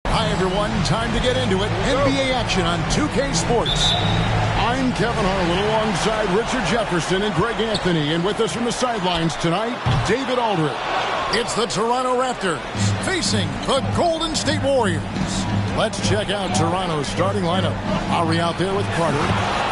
Hi, everyone. Time to get into it. NBA action on 2K Sports. I'm Kevin Harlan alongside Richard Jefferson and Greg Anthony. And with us from the sidelines tonight, David Aldridge. It's the Toronto Raptors facing the Golden State Warriors. Let's check out Toronto's starting lineup. Lowry out there with Carter.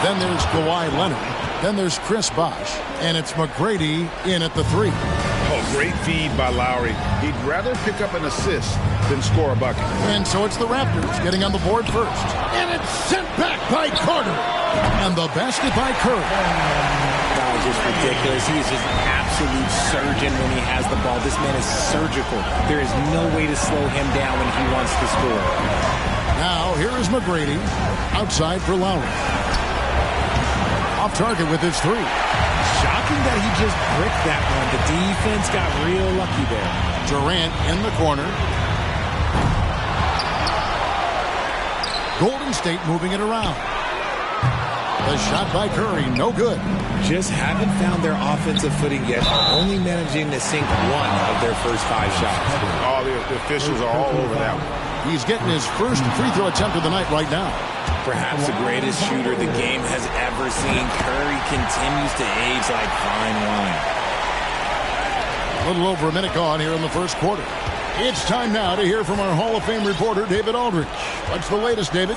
Then there's Kawhi Leonard. Then there's Chris Bosh. And it's McGrady in at the 3. Oh, great feed by Lowry. He'd rather pick up an assist than score a bucket. And so it's the Raptors getting on the board first. And it's sent back by Carter. And the basket by Curry. That was just ridiculous. He is just an absolute surgeon when he has the ball. This man is surgical. There is no way to slow him down when he wants to score. Now, here is McGrady. Outside for Lowry. Off target with his 3. Shocking that he just bricked that one. The defense got real lucky there. Durant in the corner. Golden State moving it around. The shot by Curry, no good. Just haven't found their offensive footing yet, only managing to sink one of their first 5 shots. All the officials are all over that one. He's getting his first free throw attempt of the night right now. Perhaps the greatest shooter the game has ever seen. Curry continues to age like fine wine. A little over a minute gone here in the first quarter. It's time now to hear from our Hall of Fame reporter, David Aldridge. What's the latest, David?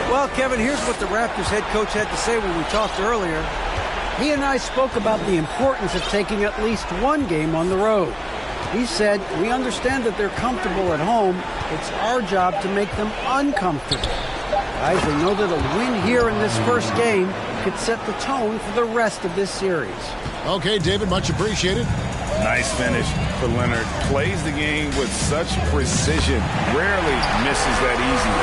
Well, Kevin, here's what the Raptors head coach had to say when we talked earlier. He and I spoke about the importance of taking at least one game on the road. He said, we understand that they're comfortable at home. It's our job to make them uncomfortable. Guys, they know that a win here in this first game could set the tone for the rest of this series. Okay, David, much appreciated. Nice finish for Leonard. Plays the game with such precision. Rarely misses that easy.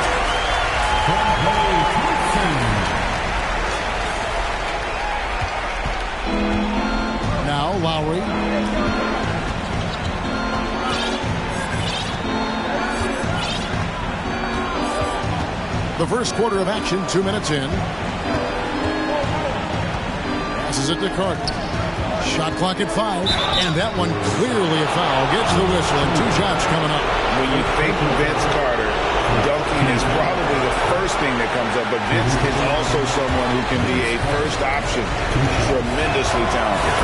Now Lowry. The first quarter of action, 2 minutes in. Passes it to Carter. Shot clock at 5, and that one clearly a foul. Gets the whistle, and 2 shots coming up. When you think Vince Carter, dunking is probably the first thing that comes up, but Vince is also someone who can be a first option. Tremendously talented.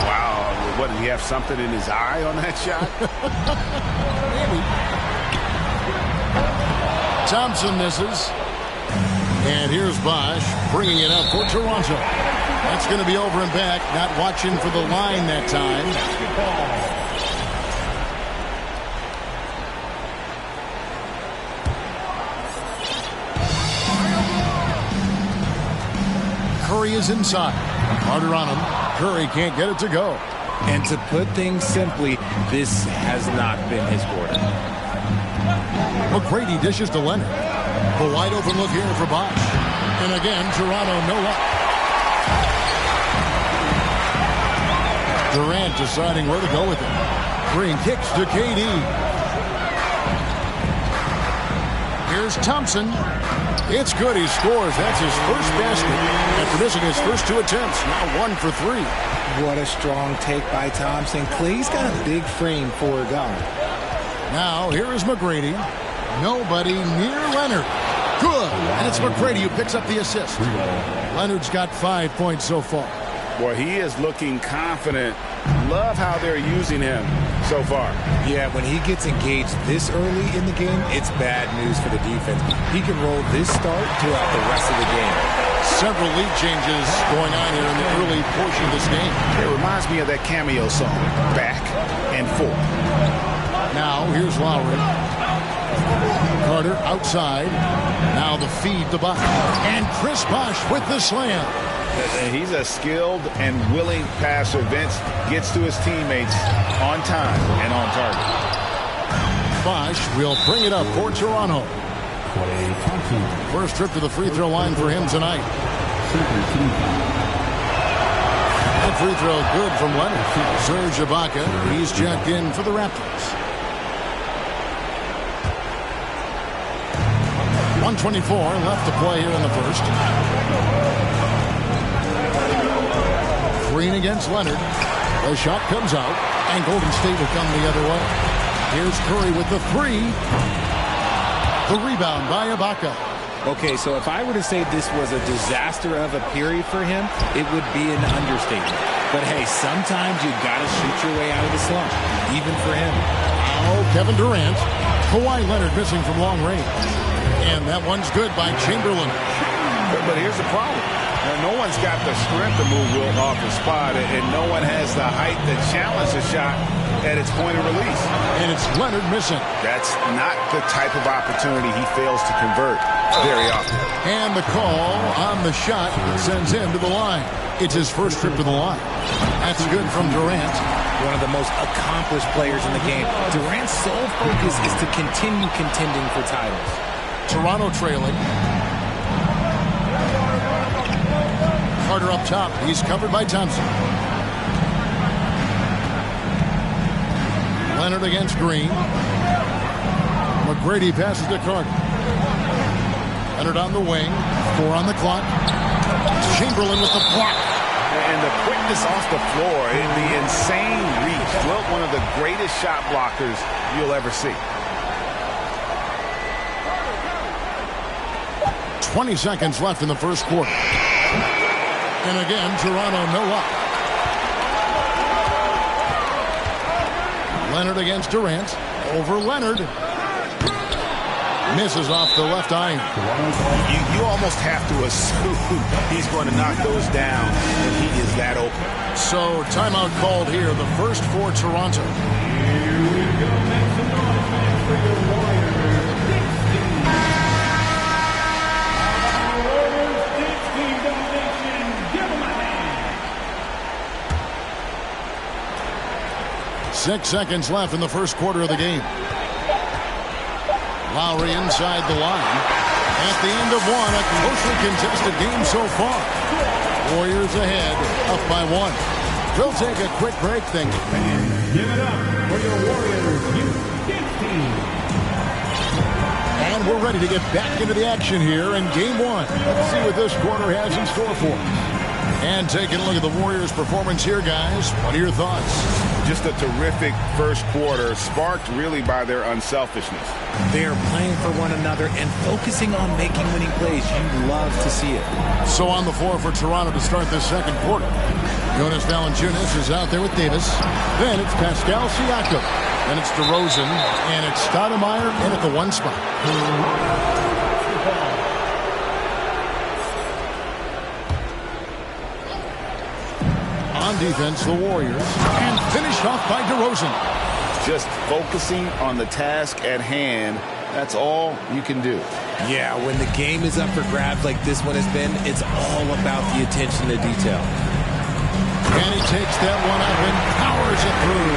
Wow, what, did he have something in his eye on that shot? Maybe. Thompson misses. And here's Bosh bringing it up for Toronto. That's going to be over and back. Not watching for the line that time. Curry is inside. Carter on him. Curry can't get it to go. And to put things simply, this has not been his quarter. McGrady dishes to Leonard. A wide open look here for Bosh. And again, Toronto no luck. Durant deciding where to go with it. Green kicks to KD. Here's Thompson. It's good. He scores. That's his first basket after missing his first 2 attempts. Now 1 for 3. What a strong take by Thompson. Clay's got a big frame for a guard. Now here is McGrady. Nobody near Leonard. Good. And it's McGrady who picks up the assist. Leonard's got 5 points so far. Boy, he is looking confident. Love how they're using him so far. Yeah, when he gets engaged this early in the game, it's bad news for the defense. He can roll this start throughout the rest of the game. Several lead changes going on here in the early portion of this game. It reminds me of that cameo song, Back and Forth. Now, here's Lowry. Carter outside. Now the feed to Bosh. And Chris Bosh with the slam. He's a skilled and willing passer. Vince gets to his teammates on time and on target. Bosh will bring it up for Toronto. First trip to the free throw line for him tonight. That free throw good from Leonard. Serge Ibaka, he's checked in for the Raptors. 1:24 left to play here in the first. Green against Leonard. The shot comes out, and Golden State will come the other way. Here's Curry with the 3. The rebound by Ibaka. Okay, so if I were to say this was a disaster of a period for him, it would be an understatement. But hey, sometimes you gotta shoot your way out of the slump, even for him. Oh, Kevin Durant. Kawhi Leonard missing from long range. And that one's good by Chamberlain. But here's the problem. No one's got the strength to move Wilt off the spot, and no one has the height to challenge the shot at its point of release. And it's Leonard missing. That's not the type of opportunity he fails to convert very often. And the call on the shot sends him to the line. It's his first trip to the line. That's good from Durant. One of the most accomplished players in the game. Durant's sole focus is to continue contending for titles. Toronto trailing. Carter up top. He's covered by Thompson. Leonard against Green. McGrady passes to Carter. Leonard on the wing. 4 on the clock. Chamberlain with the block. And the quickness off the floor and the insane reach. Wilt, one of the greatest shot blockers you'll ever see. 20 seconds left in the first quarter. And again, Toronto no luck. Leonard against Durant. Over Leonard. Misses off the left iron. You almost have to assume he's going to knock those down, and he is that open. So timeout called here, the first for Toronto. Six seconds left in the first quarter of the game. Lowry inside the line. At the end of one, a closely contested game so far. Warriors ahead, up by 1. We'll take a quick break, thank you. Give it up for your Warriors youth team. And we're ready to get back into the action here in game 1. Let's see what this quarter has in store for us. And taking a look at the Warriors' performance here, guys. What are your thoughts? Just a terrific first quarter, sparked really by their unselfishness. They are playing for one another and focusing on making winning plays. You love to see it. So on the floor for Toronto to start this second quarter. Jonas Valanciunas is out there with Davis. Then it's Pascal Siakam. Then it's DeRozan. And it's Stoudemire in at the 1 spot. On defense, the Warriors. And finished off by DeRozan. Just focusing on the task at hand. That's all you can do. Yeah, when the game is up for grabs like this one has been, it's all about the attention to detail. And he takes that one up and powers it through.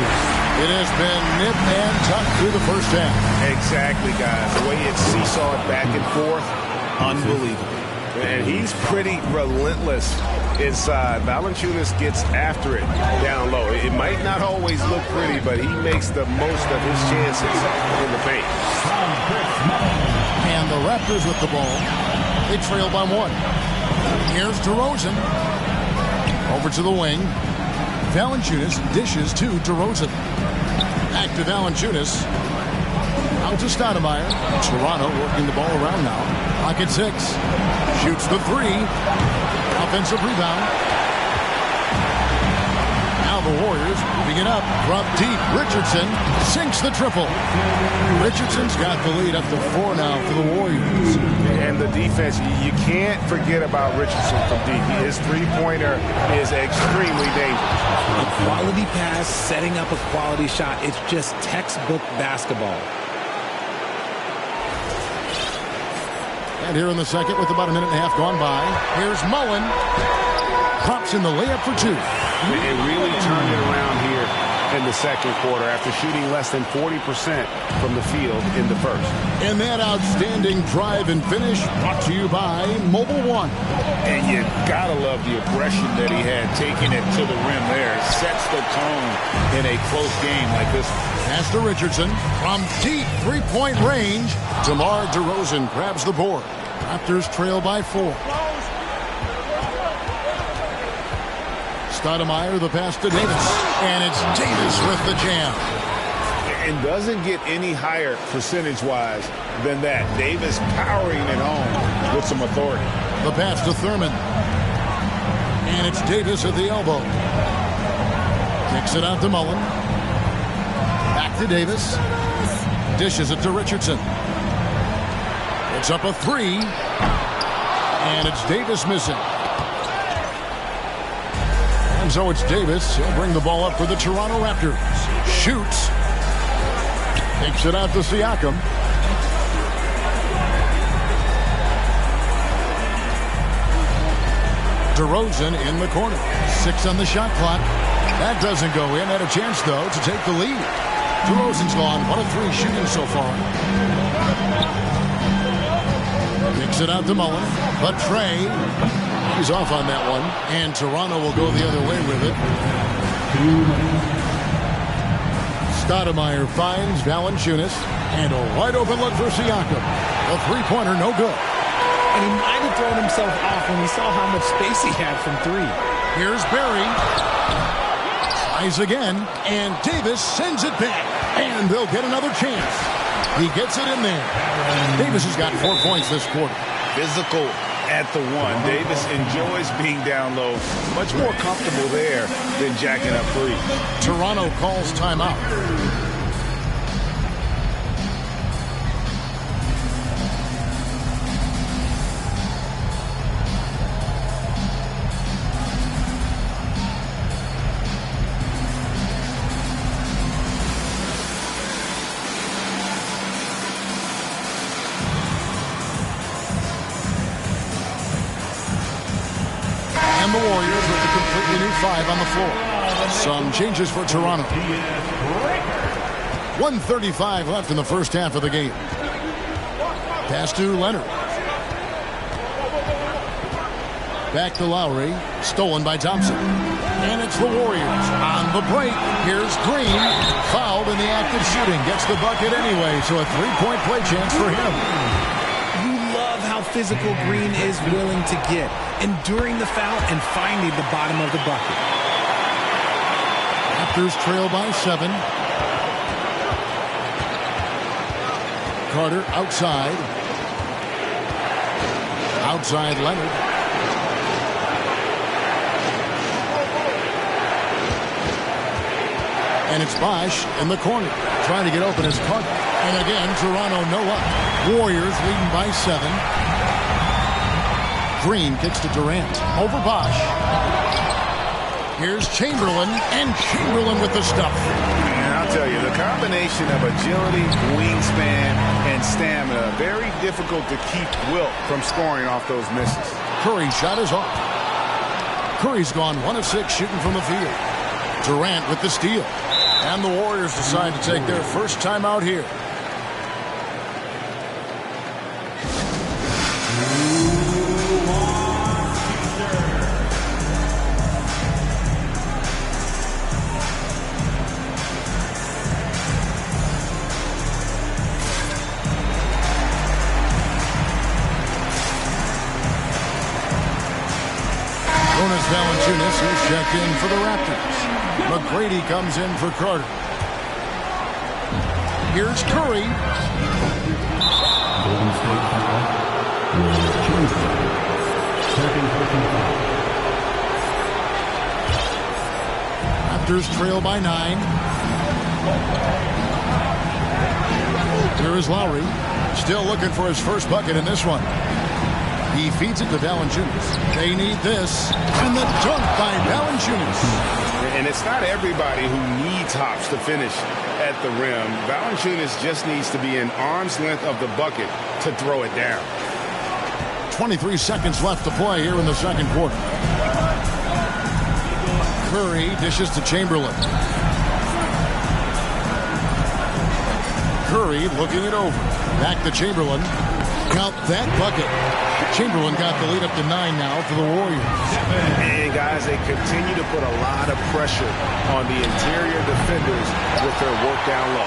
It has been nip and tuck through the first half. Exactly, guys. The way it seesawed back and forth, unbelievable. And he's pretty relentless inside. Valanciunas gets after it down low. It might not always look pretty, but he makes the most of his chances in the paint. And the Raptors with the ball. They trail by 1. Here's DeRozan. Over to the wing. Valanciunas dishes to DeRozan. Back to Valanciunas. Out to Stoudemire. Toronto working the ball around now. Clock at 6. Shoots the 3. Offensive rebound. Now the Warriors moving it up. From deep. Richardson sinks the triple. Richardson's got the lead up to 4 now for the Warriors. And the defense, you can't forget about Richardson from deep. His three-pointer is extremely dangerous. A quality pass, setting up a quality shot. It's just textbook basketball. And here in the second with about a minute and a half gone by. Here's Mullen. Pops in the layup for 2. It really turned it around here in the second quarter after shooting less than 40% from the field in the first. And that outstanding drive and finish brought to you by Mobile One. And you gotta love the aggression that he had taking it to the rim there. Sets the tone in a close game like this. Pass to Richardson from deep three-point range. DeMar DeRozan grabs the board. Raptors trail by 4. Stoudemire, the pass to Davis. And it's Davis with the jam. And doesn't get any higher percentage-wise than that. Davis powering it home with some authority. The pass to Thurman. And it's Davis at the elbow. Kicks it out to Mullen. Back to Davis. Dishes it to Richardson. It's up a 3. And it's Davis missing. And so it's Davis. He'll bring the ball up for the Toronto Raptors. Shoots. Takes it out to Siakam. DeRozan in the corner. 6 on the shot clock. That doesn't go in. Had a chance, though, to take the lead. DeRozan's gone 1 of 3 shooting so far. Kicks it out to Mullen. But Trey, he's off on that one. And Toronto will go the other way with it. Stoudemire finds Valanciunas. And a wide open look for Siakam. A three-pointer, no good. And he might have thrown himself off when he saw how much space he had from 3. Here's Barry. Tries again. And Davis sends it back. And they'll get another chance. He gets it in there. Davis has got 4 points this quarter. Physical at the 1. Davis enjoys being down low. Much more comfortable there than jacking up 3. Toronto calls timeout. And the Warriors with a completely new 5 on the floor. Some changes for Toronto. 1:35 left in the first half of the game. Pass to Leonard. Back to Lowry. Stolen by Thompson. And it's the Warriors on the break. Here's Green. Fouled in the act of shooting. Gets the bucket anyway, so a 3-point play chance for him. How physical Green is willing to get, enduring the foul and finding the bottom of the bucket. Raptors trail by 7. Carter outside. Outside Leonard. And it's Bosch in the corner. Trying to get open as Carter. And again, Toronto no up. Warriors leading by 7. Green kicks to Durant. Over Bosch. Here's Chamberlain. And Chamberlain with the stuff. And I'll tell you, the combination of agility, wingspan, and stamina, very difficult to keep Wilt from scoring off those misses. Curry's shot is off. Curry's gone 1 of 6 shooting from the field. Durant with the steal. And the Warriors decide to take their first time out here. Valanciunas is checked in for the Raptors. McGrady comes in for Carter. Here's Curry. Golden State foul. Second personal foul. Raptors trail by 9. Here is Lowry. Still looking for his first bucket in this one. He feeds it to Valanciunas. They need this. And the dunk by Valanciunas. And it's not everybody who needs hops to finish at the rim. Valanciunas just needs to be an arm's length of the bucket to throw it down. 23 seconds left to play here in the second quarter. Curry dishes to Chamberlain. Curry looking it over. Back to Chamberlain. Count that bucket. Chamberlain got the lead up to 9 now for the Warriors. And guys, they continue to put a lot of pressure on the interior defenders with their work down low.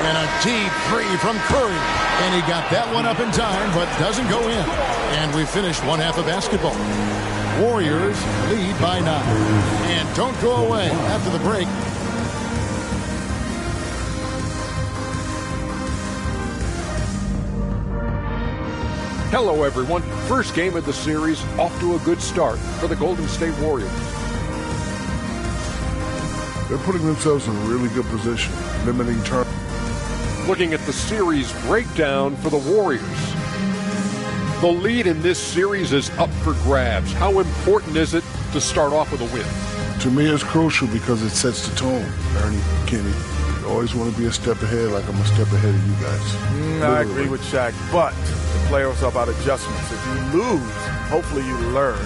And a deep three from Curry. And he got that one up in time, but doesn't go in. And we finished one half of basketball. Warriors lead by 9. And don't go away after the break. Hello, everyone. First game of the series, off to a good start for the Golden State Warriors. They're putting themselves in a really good position, limiting turn. Looking at the series breakdown for the Warriors. The lead in this series is up for grabs. How important is it to start off with a win? To me, it's crucial because it sets the tone. Ernie, Kenny, you always want to be a step ahead, like I'm a step ahead of you guys. I agree with Shaq, but the playoffs are about adjustments. If you lose, hopefully you learn,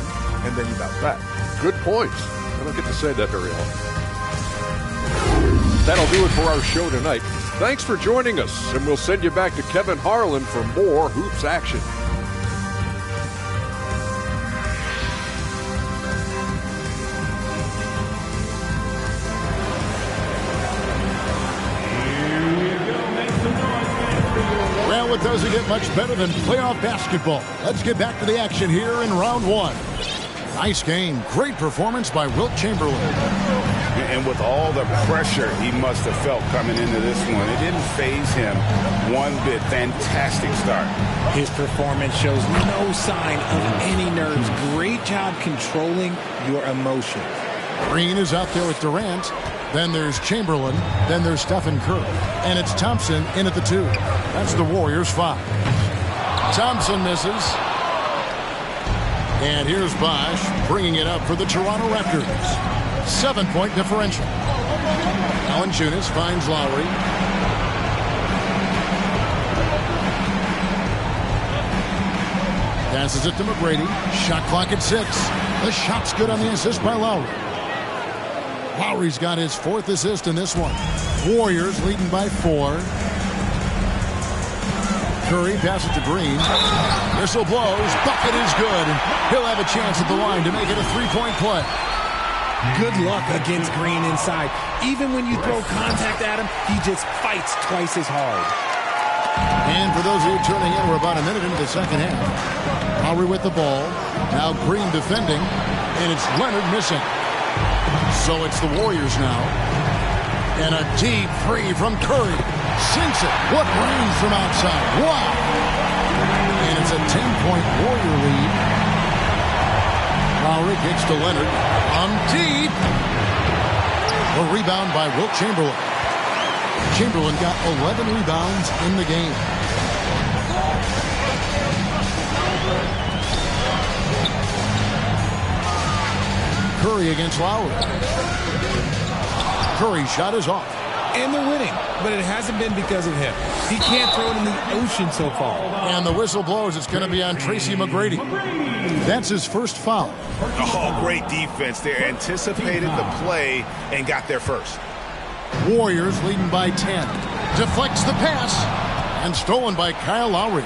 and then you bounce back. Good points. I don't get to say that very often. That'll do it for our show tonight. Thanks for joining us, and we'll send you back to Kevin Harlan for more Hoops action. Well, it doesn't get much better than playoff basketball. Let's get back to the action here in round 1. Nice game. Great performance by Wilt Chamberlain. And with all the pressure he must have felt coming into this one, it didn't faze him one bit. Fantastic start. His performance shows no sign of any nerves. Great job controlling your emotions. Green is out there with Durant. Then there's Chamberlain. Then there's Stephen Curry. And it's Thompson in at the 2. That's the Warriors' 5. Thompson misses. And here's Bosh bringing it up for the Toronto Raptors. 7-point differential. Valanciunas finds Lowry. Passes it to McGrady. Shot clock at 6. The shot's good on the assist by Lowry. Lowry's got his 4th assist in this one. Warriors leading by 4. Curry passes to Green. Whistle blows. Bucket is good. He'll have a chance at the line to make it a 3-point play. Good luck against Green inside. Even when you throw contact at him, he just fights twice as hard. And for those of you turning in, we're about a minute into the second half. Lowry with the ball. Now Green defending. And it's Leonard missing. So it's the Warriors now. And a deep three from Curry. Sinks it. What range from outside. Wow. And it's a 10-point Warrior lead. Lowry kicks to Leonard. On deep. A rebound by Wilt Chamberlain. Chamberlain got 11 rebounds in the game. Curry against Lowry. Curry's shot is off. And they're winning, but it hasn't been because of him. He can't throw it in the ocean so far. And the whistle blows. It's going to be on Tracy McGrady. That's his first foul. Oh, great defense there. Anticipated the play and got there first. Warriors leading by 10. Deflects the pass. And stolen by Kyle Lowry.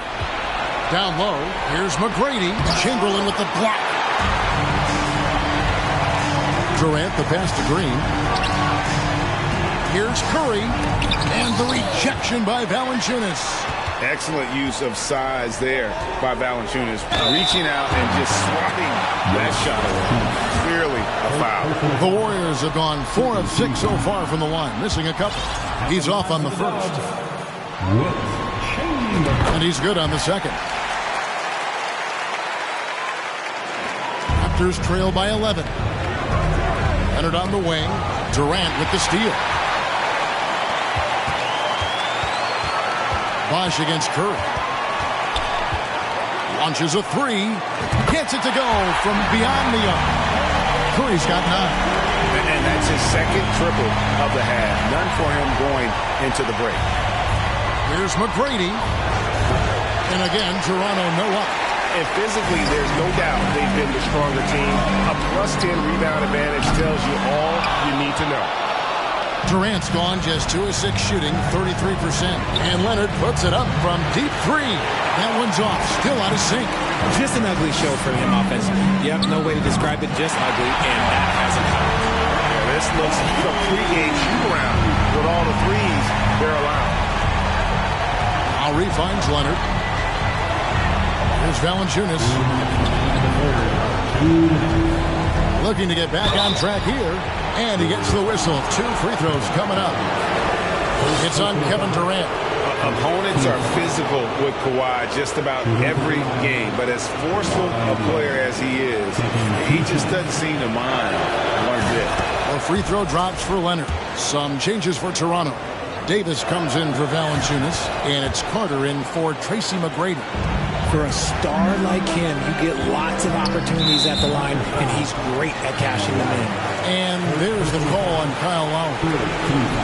Down low, here's McGrady. Chamberlain with the block. Durant, the pass to Green. Here's Curry. And the rejection by Valanciunas. Excellent use of size there by Valanciunas, reaching out and just swatting that shot away. Clearly a foul. The Warriors have gone 4 of 6 so far from the line, missing a couple. He's off on the first. And he's good on the second. Raptors trail by 11. Leonard on the wing. Durant with the steal. Bosh against Curry. Launches a three. Gets it to go from beyond the arc. Curry's got 9. And that's his second triple of the half. None for him going into the break. Here's McGrady. And again, Toronto no up. And physically, there's no doubt they've been the stronger team. A +10 rebound advantage tells you all you need to know. Durant's gone just 2 of 6 shooting, 33%. And Leonard puts it up from deep 3. That one's off, still out of sync. Just an ugly show for him offensively. Yep, no way to describe it, just ugly, and that hasn't helped. Yeah, this looks like a pregame shoot-around with all the threes they're allowed. Lowry finds Leonard. Here's Valanciunas. Looking to get back on track here. And he gets the whistle. 2 free throws coming up. It's on Kevin Durant. Opponents are physical with Kawhi just about every game. But as forceful a player as he is, he just doesn't seem to mind one bit. A free throw drops for Leonard. Some changes for Toronto. Davis comes in for Valanciunas. And it's Carter in for Tracy McGrady. For a star like him, you get lots of opportunities at the line, and he's great at cashing them in. And there's the call on Kyle Lowry.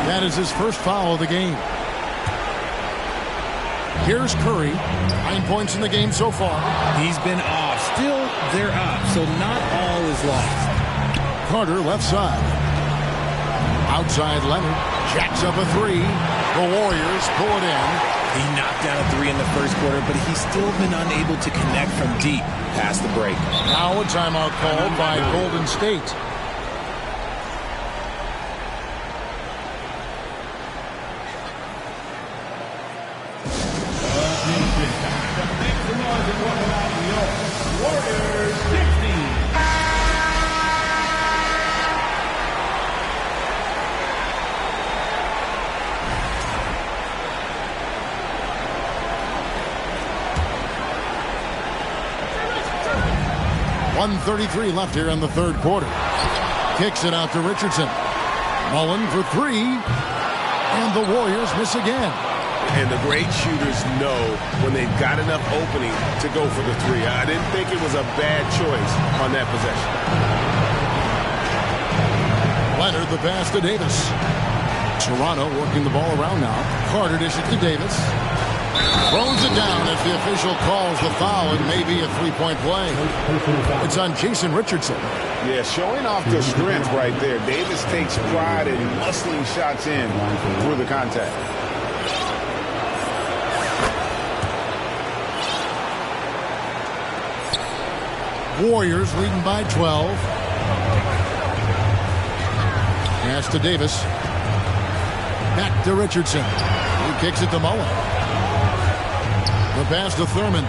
That is his first foul of the game. Here's Curry. 9 points in the game so far. He's been off. Still, they're up, so not all is lost. Carter left side. Outside Leonard. Jacks up a 3. The Warriors pull it in. He knocked down a 3 in the first quarter, but he's still been unable to connect from deep past the break. Now a timeout called by Golden State. Warriors 60. .133 left here in the third quarter. Kicks it out to Richardson. Mullen for 3. And the Warriors miss again. And the great shooters know when they've got enough opening to go for the 3. I didn't think it was a bad choice on that possession. Leonard the pass to Davis. Toronto working the ball around now. Carter dishes to Davis. Throws it down as the official calls the foul. It may be a 3-point play. It's on Jason Richardson. Yeah, showing off the strength right there. Davis takes pride in muscling shots in through the contact. Warriors leading by 12. Pass to Davis. Back to Richardson. He kicks it to Mullen. The pass to Thurman.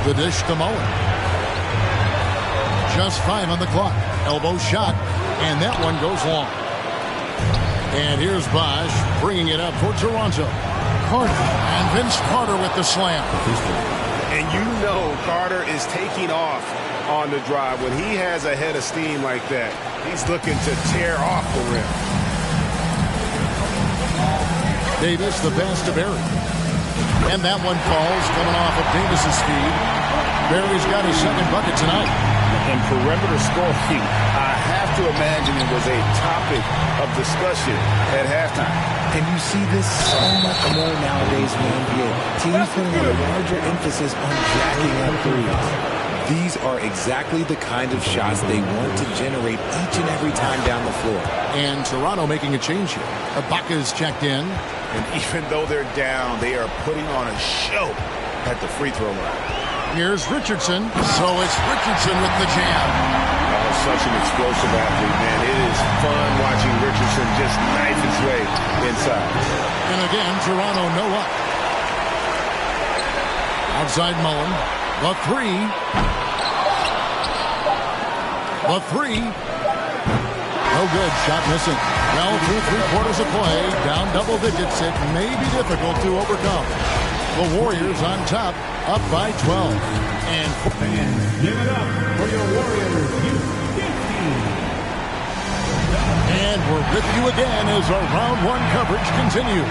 The dish to Mullen. Just 5 on the clock. Elbow shot. And that one goes long. And here's Bosh bringing it up for Toronto. Carter. And Vince Carter with the slam. And you know Carter is taking off on the drive. When he has a head of steam like that, he's looking to tear off the rim. Davis, the pass to Barry. And that one falls, coming off of Davis's speed. Barry's got his second bucket tonight. And perimeter scoring, I have to imagine it was a topic of discussion at halftime. And you see this so much more nowadays in the NBA. Teams putting a larger emphasis on jacking up threes. These are exactly the kind of shots they want to generate each and every time down the floor. And Toronto making a change here. Ibaka's checked in. And even though they're down, they are putting on a show at the free throw line. Here's Richardson. So it's Richardson with the jam. such an explosive athlete, man. It is fun watching Richardson just knife his way inside. And again, Toronto no luck. Outside Mullen. The three. The three. No good. Shot missing. Well, through 3/4 of play, down double digits, it may be difficult to overcome. The Warriors on top, up by 12. And give it up for your Warriors U15. And we're with you again as our round one coverage continues.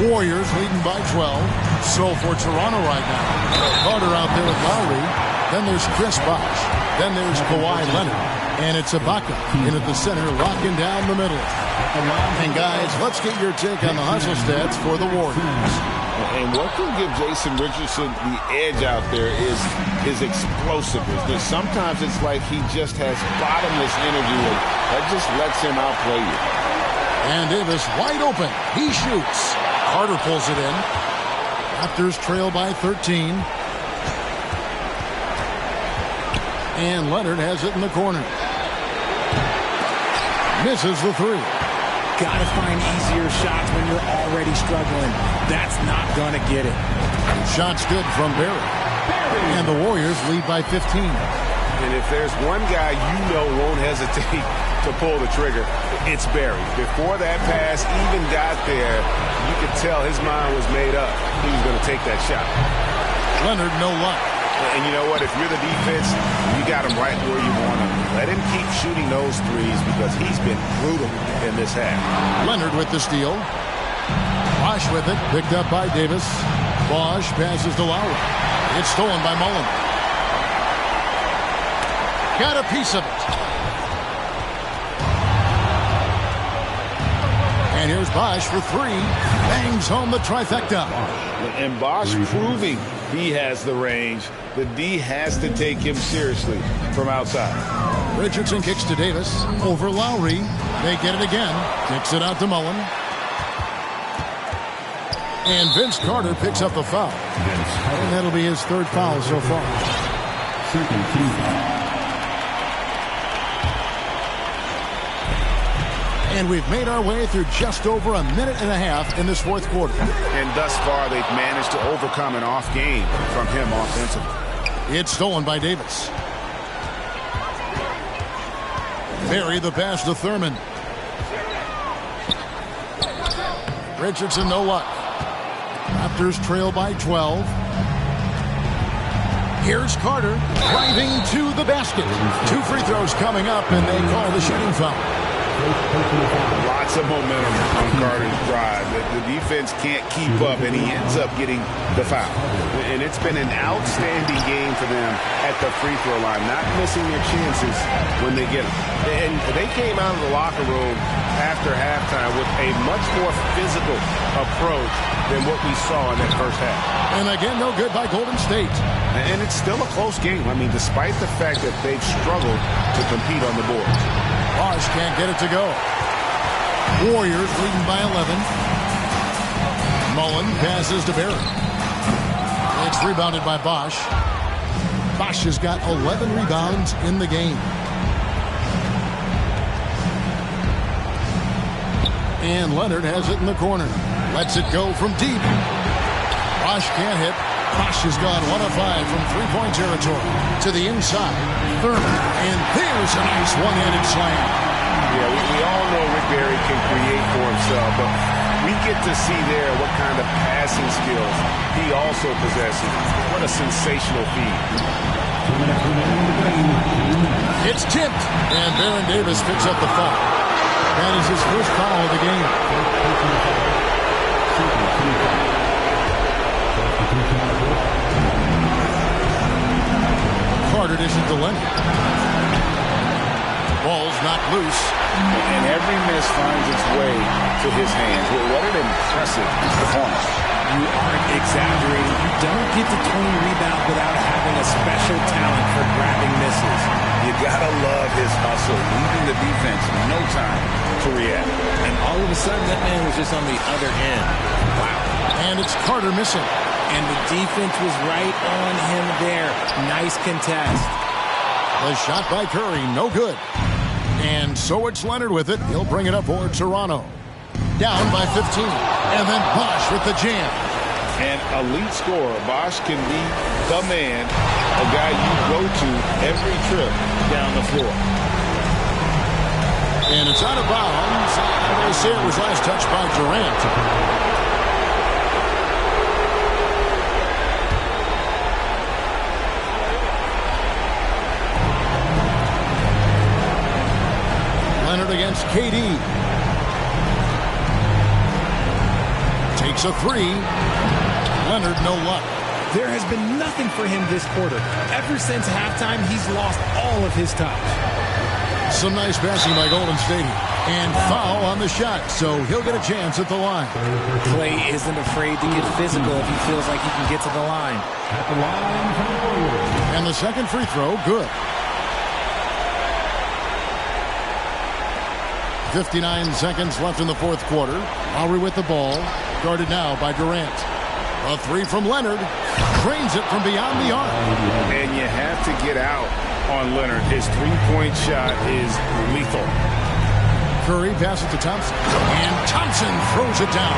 Warriors leading by 12. So for Toronto right now, Carter out there with Lowry. Then there's Chris Bosh. Then there's Kawhi Leonard. And it's Ibaka in at the center, locking down the middle. And guys, let's get your take on the hustle stats for the Warriors. And what can give Jason Richardson the edge out there is his explosiveness. Sometimes it's like he just has bottomless energy that just lets him outplay you. And Davis wide open. He shoots. Carter pulls it in. Raptors trail by 13. And Leonard has it in the corner. Misses the three. Gotta find easier shots when you're already struggling. That's not gonna get it. Shot's good from Barry. And the Warriors lead by 15. And if there's one guy you know won't hesitate to pull the trigger, it's Barry. Before that pass even got there, you could tell his mind was made up. He was going to take that shot. Leonard, no luck. And you know what? If you're the defense, you got him right where you want him. Let him keep shooting those threes because he's been brutal in this half. Leonard with the steal. Bosh with it, picked up by Davis. Bosh passes to Lowry. It's stolen by Mullen. Got a piece of it. And here's Bosh for three. Bangs home the trifecta. And Bosh proving he has the range. The D has to take him seriously from outside. Richardson kicks to Davis. Over Lowry. They get it again. Kicks it out to Mullen. And Vince Carter picks up the foul. And that'll be his third foul so far. And we've made our way through just over a minute and a half in this fourth quarter. And thus far, they've managed to overcome an off game from him offensively. It's stolen by Davis. Barry the pass to Thurman. Richardson no luck. Raptors trail by 12. Here's Carter driving to the basket. 2 free throws coming up, and they call the shooting foul. Lots of momentum on Carter's drive. The defense can't keep up, and he ends up getting the foul. And it's been an outstanding game for them at the free throw line, not missing their chances when they get them. And they came out of the locker room after halftime with a much more physical approach than what we saw in that first half. And again, no good by Golden State. And it's still a close game. I mean, despite the fact that they've struggled to compete on the board. Bosh can't get it to go. Warriors leading by 11. Mullen passes to Barry. It's rebounded by Bosh. Bosh has got 11 rebounds in the game. And Leonard has it in the corner. Lets it go from deep. Bosh can't hit. Bosh has gone 1 of 5 from three-point territory to the inside. Thurman, and there's a nice one-handed slam. Yeah, we all know Rick Barry can create for himself, but we get to see there what kind of passing skills he also possesses. What a sensational feat. It's tipped, and Baron Davis picks up the foul. That is his first foul of the game. Carter dishes to Leonard. Ball's knocked loose. And every miss finds its way to his hands. What an impressive performance. You aren't exaggerating. You don't get to 20 rebounds without having a special talent for grabbing misses. You gotta love his hustle, leaving the defense no time to react. And all of a sudden, that man was just on the other end. Wow. And it's Carter missing. And the defense was right on him there. Nice contest. The shot by Curry, no good. And so it's Leonard with it. He'll bring it up for Toronto. Down by 15. And then Bosch with the jam. An elite scorer. Bosch can be the man, a guy you go to every trip down the floor. And it's out of bounds. They say it was last touched by Durant. Against KD. Takes a three. Leonard, no luck. There has been nothing for him this quarter. Ever since halftime, he's lost all of his touch. Some nice passing by Golden State. And foul on the shot, so he'll get a chance at the line. Clay isn't afraid to get physical if he feels like he can get to the line. At the line for the Warriors. And the second free throw, good. 59 seconds left in the fourth quarter. Lowry with the ball. Guarded now by Durant. A three from Leonard. Drains it from beyond the arc. And you have to get out on Leonard. His three-point shot is lethal. Curry passes to Thompson. And Thompson throws it down.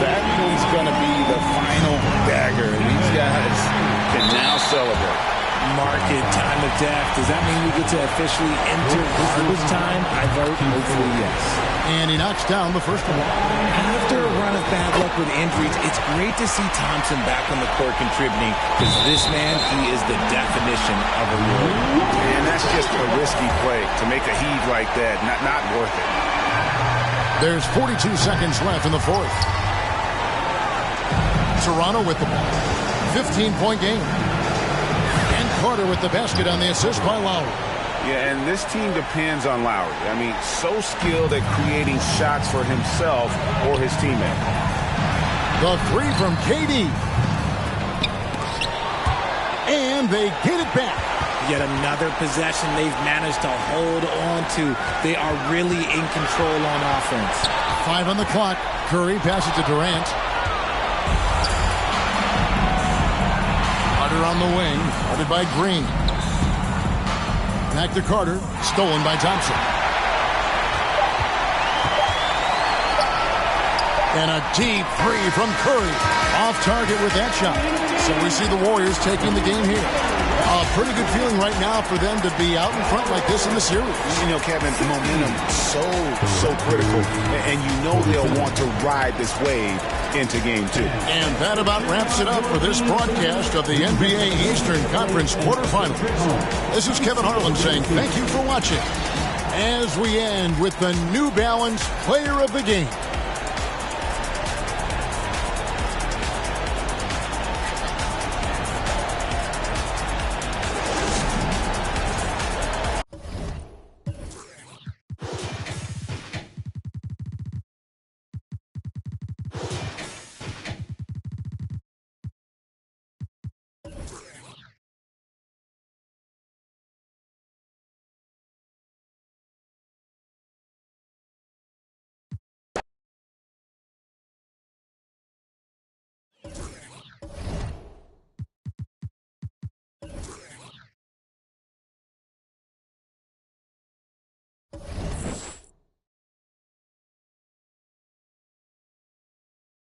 That is going to be the final dagger. These guys can now celebrate. Market time of death. Does that mean we get to officially enter garbage time? I vote hopefully yes. And he knocks down the first one. After a run of bad luck with injuries, it's great to see Thompson back on the court contributing, because this man, he is the definition of a warrior. And that's just a risky play to make a heave like that. Not worth it. There's 42 seconds left in the fourth. Toronto with the ball. 15-point game. Carter with the basket on the assist by Lowry. Yeah, and this team depends on Lowry. I mean, so skilled at creating shots for himself or his teammate. The three from KD. And they get it back. Yet another possession they've managed to hold on to. They are really in control on offense. 5 on the clock. Curry passes to Durant. On the wing, guarded by Green. Back to Carter, stolen by Thompson. And a deep three from Curry. Off target with that shot. So we see the Warriors taking the game here. A pretty good feeling right now for them to be out in front like this in the series. You know, Kevin, momentum so critical. And you know they'll want to ride this wave into game 2. And that about wraps it up for this broadcast of the NBA Eastern Conference quarterfinals. This is Kevin Harlan saying thank you for watching as we end with the New Balance Player of the Game.